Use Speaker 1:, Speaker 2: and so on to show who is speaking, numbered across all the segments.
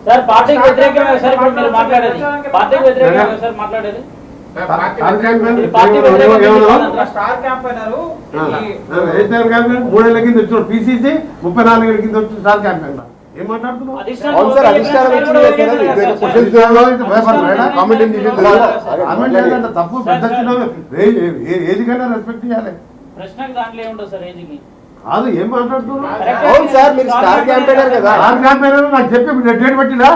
Speaker 1: Sir పార్టీకి వ్యతిరేకంగా sir ఇప్పుడు మీరు మాట్లాడేది పార్టీకి వ్యతిరేకంగా సార్ మాట్లాడేది
Speaker 2: మూడేళ్ల కింద వచ్చిన పిసిసి 34 ఏళ్ళ కింద వచ్చిన స్టార్ క్యాంపెయిన్ ఏం మాట్లాడుతున్నావు? తప్పు ఏదికైనా రెస్పెక్ట్ చేయాలి. కాదు ఏం మాట్లాడుతున్నారు? స్టార్ క్యాంపెయినర్ నాకు చెప్పి డేట్ పెట్టినా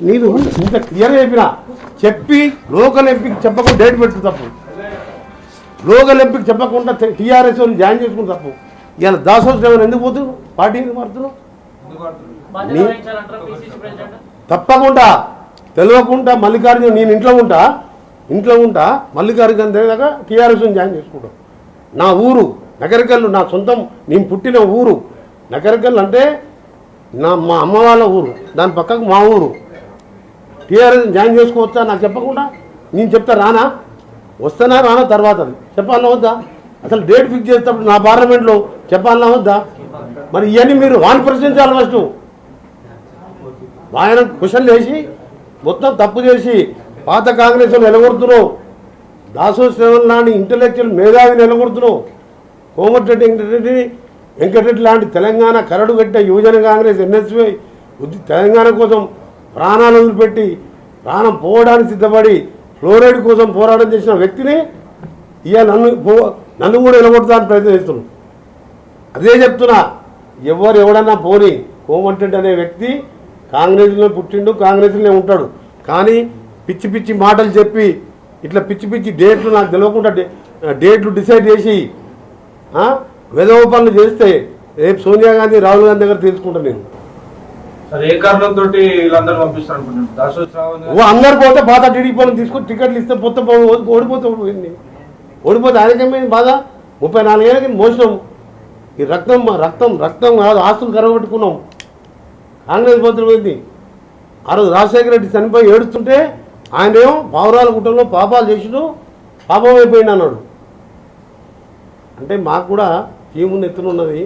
Speaker 2: నేను ఇంత క్లియర్ చెప్పినా చెప్పి లోకల్ ఎంపీకి చెప్పకుండా డేట్ పెట్టు తప్పు. లోకల్ ఎంపీకి చెప్పకుండా టీఆర్ఎస్ జాయిన్ చేసుకుని తప్పు. ఇవాళ దాసోత్సవం ఎందుకు పోతున్నావు? పార్టీ ఎందుకు మారుతున్నావు? తప్పకుండా తెలియకుండా మల్లికార్జున నేను ఇంట్లో ఉంటా మల్లికార్జున దగ్గర టీఆర్ఎస్ జాయిన్ చేసుకుంటాం. నా ఊరు నగరికల్లు, నా సొంతం, నేను పుట్టిన ఊరు నగరికల్లు అంటే మా అమ్మ వాళ్ళ ఊరు, దాని పక్కకు మా ఊరు. టీఆర్ఎస్ జాయిన్ చేసుకోవచ్చా నాకు చెప్పకుండా? నేను చెప్తా రానా? వస్తానా రానా? తర్వాత చెప్పాలన్నా వద్దా? అసలు డేట్ ఫిక్స్ చేసేటప్పుడు నా పార్లమెంట్లో చెప్పాలన్నా వద్దా? మరి ఇవన్నీ మీరు ప్రశ్నించాలి. ఫస్ట్ ఆయన క్వశ్చన్లు వేసి మొత్తం తప్పు చేసి పాత కాంగ్రెస్ నిలగొడుతున్నావు. దాసో శ్రవణ్ లాంటి ఇంటలెక్చువల్ మేధావి నిలగొడుతున్నావు. కోమటిరెడ్డి వెంకటరెడ్డి లాంటి తెలంగాణ కరడు కట్టే యువజన కాంగ్రెస్ ఎన్ఎస్వై తెలంగాణ కోసం ప్రాణాలు వదిలిపెట్టి ప్రాణం పోవడానికి సిద్ధపడి ఫ్లోరైడ్ కోసం పోరాటం చేసిన వ్యక్తిని ఇవాళ నన్ను కూడా నిలబొడతానికి ప్రయత్నిస్తున్నాను. అదే చెప్తున్నా, ఎవడన్నా పోని కోమటిరెడ్డి అనే వ్యక్తి కాంగ్రెస్లో పుట్టిండు, కాంగ్రెస్లోనే ఉంటాడు. కానీ పిచ్చి పిచ్చి మాటలు చెప్పి ఇట్లా పిచ్చి పిచ్చి డేట్లు నాకు తెలియకుండా డేట్లు డిసైడ్ చేసి వెధవ పనులు చేస్తే రేపు సోనియా గాంధీ రాహుల్ గాంధీ దగ్గర తెలుసుకుంటాను నేను. అందరు పోతే పాత టీడీపీ పనులు తీసుకొని టికెట్లు ఇస్తే పొత్త ఓడిపోతే ఆయనకేమైంది బాధ? 34 ఏళ్ళకి మోసినాం. ఈ రక్తం కాదు, ఆస్తులు కరగబెట్టుకున్నాం. కాంగ్రెస్ మంత్రి పోయింది. ఆ రోజు రాజశేఖర రెడ్డి చనిపోయి ఏడుస్తుంటే ఆయనేమో పావురాల గుట్టంలో పాపాలు చేసిడు, పాపం అయిపోయింది అన్నాడు. అంటే మాకు కూడా ఏముంది ఎత్తునున్నది.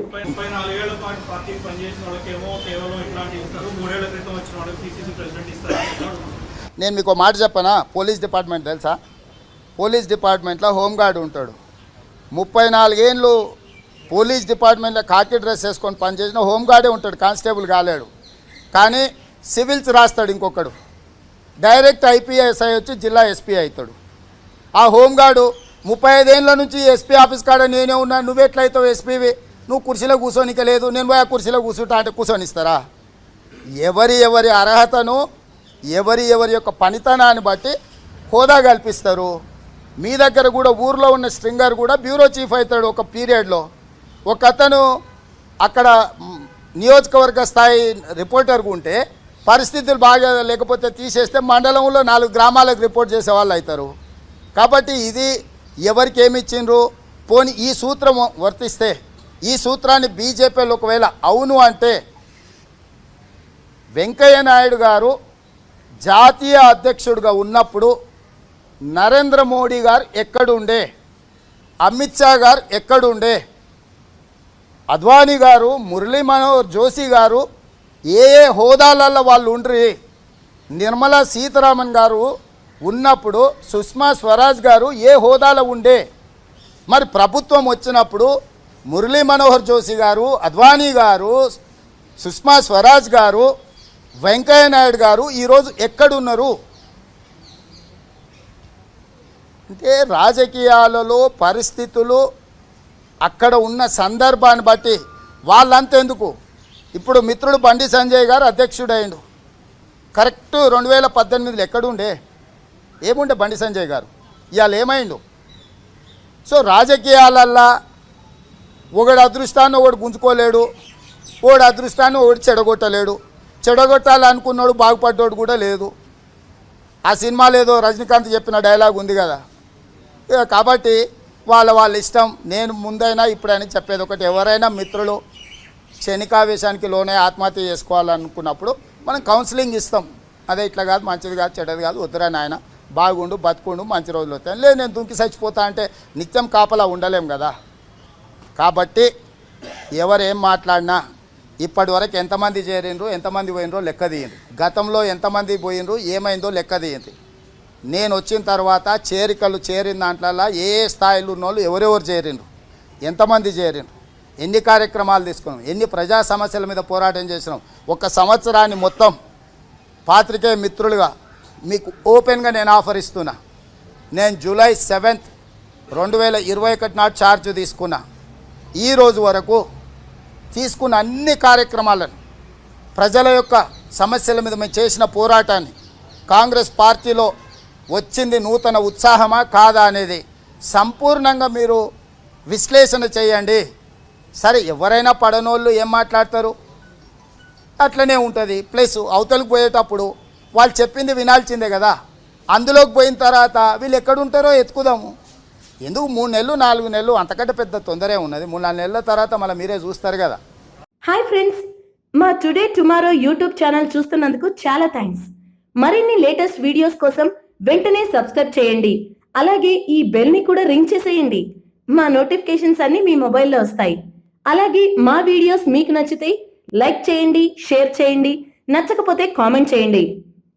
Speaker 3: నేను మీకు మాట చెప్పనా? పోలీస్ డిపార్ట్మెంట్ తెలుసా? పోలీస్ డిపార్ట్మెంట్లో హోంగార్డ్ ఉంటాడు. 34 ఏళ్ళు పోలీస్ డిపార్ట్మెంట్లో కాకి డ్రెస్ వేసుకొని పనిచేసిన హోంగార్డే ఉంటాడు, కానిస్టేబుల్ కాలేడు. కానీ సివిల్స్ రాస్తాడు ఇంకొకడు, డైరెక్ట్ ఐపీఎస్ఐ వచ్చి జిల్లా ఎస్పీ అవుతాడు. ఆ హోంగార్డు 35 ఏళ్ళ నుంచి ఎస్పీ ఆఫీస్ కాడ నేనే ఉన్నాను, నువ్వెట్లయితావు ఎస్పీవి, నువ్వు కుర్చీలో కూర్చోనిక లేదు, నేను పోయి ఆ కుర్చీలో కూర్చుంటా అంటే కూర్చొనిస్తారా? ఎవరి అర్హతను ఎవరి యొక్క పనితనాన్ని బట్టి హోదా కల్పిస్తారు. మీ దగ్గర కూడా ఊర్లో ఉన్న స్ట్రింగర్ కూడా బ్యూరో చీఫ్ అవుతాడు ఒక పీరియడ్లో. ఒక అతను అక్కడ నియోజకవర్గ స్థాయి రిపోర్టర్గా ఉంటే పరిస్థితులు బాగా లేకపోతే తీసేస్తే మండలంలో 4 గ్రామాలకు రిపోర్ట్ చేసే వాళ్ళు అవుతారు. కాబట్టి ఇది ఎవరికి ఏమి ఇచ్చిండ్రు? పోని ఈ సూత్రం వర్తిస్తే, ఈ సూత్రాన్ని బీజేపీలో ఒకవేళ అవును అంటే వెంకయ్య నాయుడు గారు జాతీయ అధ్యక్షుడిగా ఉన్నప్పుడు నరేంద్ర మోడీ గారు ఎక్కడుండే, అమిత్ షా గారు ఎక్కడుండే, అద్వానీ గారు, మురళీ మనోహర్ జోషి గారు ఏ హోదాలలో వాళ్ళు ఉండ్రి, నిర్మలా సీతారామన్ గారు ఉన్నప్పుడు సుష్మా స్వరాజ్ గారు ఏ హోదాలో ఉండే. మరి ప్రభుత్వం వచ్చినప్పుడు మురళీ మనోహర్ జోషి గారు, అద్వానీ గారు, సుష్మా స్వరాజ్ గారు, వెంకయ్య నాయుడు గారు ఈరోజు ఎక్కడున్నారు? అంటే రాజకీయాలలో పరిస్థితులు అక్కడ ఉన్న సందర్భాన్ని బట్టి వాళ్ళంతెందుకు. ఇప్పుడు మిత్రుడు బండి సంజయ్ గారు అధ్యక్షుడైండు, కరెక్ట్ 2018లో ఎక్కడుండే, ఏముండే బండి సంజయ్ గారు, ఇవాళ ఏమైండు? సో రాజకీయాలల్లా ఒకడు అదృష్టాన్ని ఒకడు గుంజుకోలేడు, ఒకడు అదృష్టాన్ని ఒకటి చెడగొట్టలేడు. చెడగొట్టాలనుకున్నాడు బాగుపడ్డాడు కూడా లేదు. ఆ సినిమాలో ఏదో రజనీకాంత్ చెప్పిన డైలాగ్ ఉంది కదా. కాబట్టి వాళ్ళ ఇష్టం. నేను ముందైనా ఇప్పుడైనా చెప్పేది ఒకటి, ఎవరైనా మిత్రులు క్షణికావేశానికి లోనే ఆత్మహత్య చేసుకోవాలనుకున్నప్పుడు మనం కౌన్సిలింగ్ ఇస్తాం. అదే ఇట్లా కాదు, మంచిది కాదు, చెడ్డది కాదు, వద్దురా నాయన, బాగుండు, బతుకుండు, మంచి రోజులు వస్తాయి. లేదు నేను దుంకి చచ్చిపోతా అంటే నిత్యం కాపలా ఉండలేం కదా. కాబట్టి ఎవరు ఏం మాట్లాడినా ఇప్పటి వరకు ఎంతమంది చేరిండ్రు, ఎంతమంది పోయినరో లెక్క తీయండి. గతంలో ఎంతమంది పోయినరు, ఏమైందో లెక్క తీయండి. నేను వచ్చిన తర్వాత చేరికలు చేరిన దాంట్లో ఏ స్థాయిలో ఉన్న వాళ్ళు ఎవరెవరు చేరిండ్రు, ఎంతమంది చేరిండ్రు, ఎన్ని కార్యక్రమాలు తీసుకున్నాం, ఎన్ని ప్రజా సమస్యల మీద పోరాటం చేసినాం. ఒక సంవత్సరాన్ని మొత్తం పాత్రికేయ మిత్రులుగా మీకు ఓపెన్గా నేను ఆఫర్ ఇస్తున్నా. నేను జూలై 7, 2021 నాడు ఛార్జ్ తీసుకున్నా. ఈ రోజు వరకు తీసుకున్న అన్ని కార్యక్రమాలను, ప్రజల యొక్క సమస్యల మీద మేము చేసిన పోరాటాన్ని, కాంగ్రెస్ పార్టీలో వచ్చింది నూతన ఉత్సాహమా కాదా అనేది సంపూర్ణంగా మీరు విశ్లేషణ చేయండి. సరే, ఎవరైనా పడనోళ్ళు ఏం మాట్లాడతారు, అట్లనే ఉంటుంది. ప్లస్ అవతలకు పోయేటప్పుడు వాళ్ళు చెప్పింది వినాల్సిందే కదా. అందులోకి పోయిన తర్వాత వీళ్ళు ఎక్కడుంటారో ఎత్తుకుదాము. ఎందుకు 3 నెలలు 4 నెలలు, అంతకంటే పెద్ద తొందరే ఉన్నది. 3-4 నెలల తర్వాత మళ్ళీ మీరే చూస్తారు కదా.
Speaker 4: హాయ్ ఫ్రెండ్స్, మా టుడే టుమారో యూట్యూబ్ ఛానల్ చూస్తున్నందుకు చాలా థ్యాంక్స్. మరిన్ని లేటెస్ట్ వీడియోస్ కోసం వెంటనే సబ్స్క్రైబ్ చేయండి. అలాగే ఈ బెల్ ని కూడా రింగ్ చేసేయండి. మా నోటిఫికేషన్స్ అన్ని మీ మొబైల్లో వస్తాయి. అలాగే మా వీడియోస్ మీకు నచ్చితే లైక్ చేయండి, షేర్ చేయండి, నచ్చకపోతే కామెంట్ చేయండి.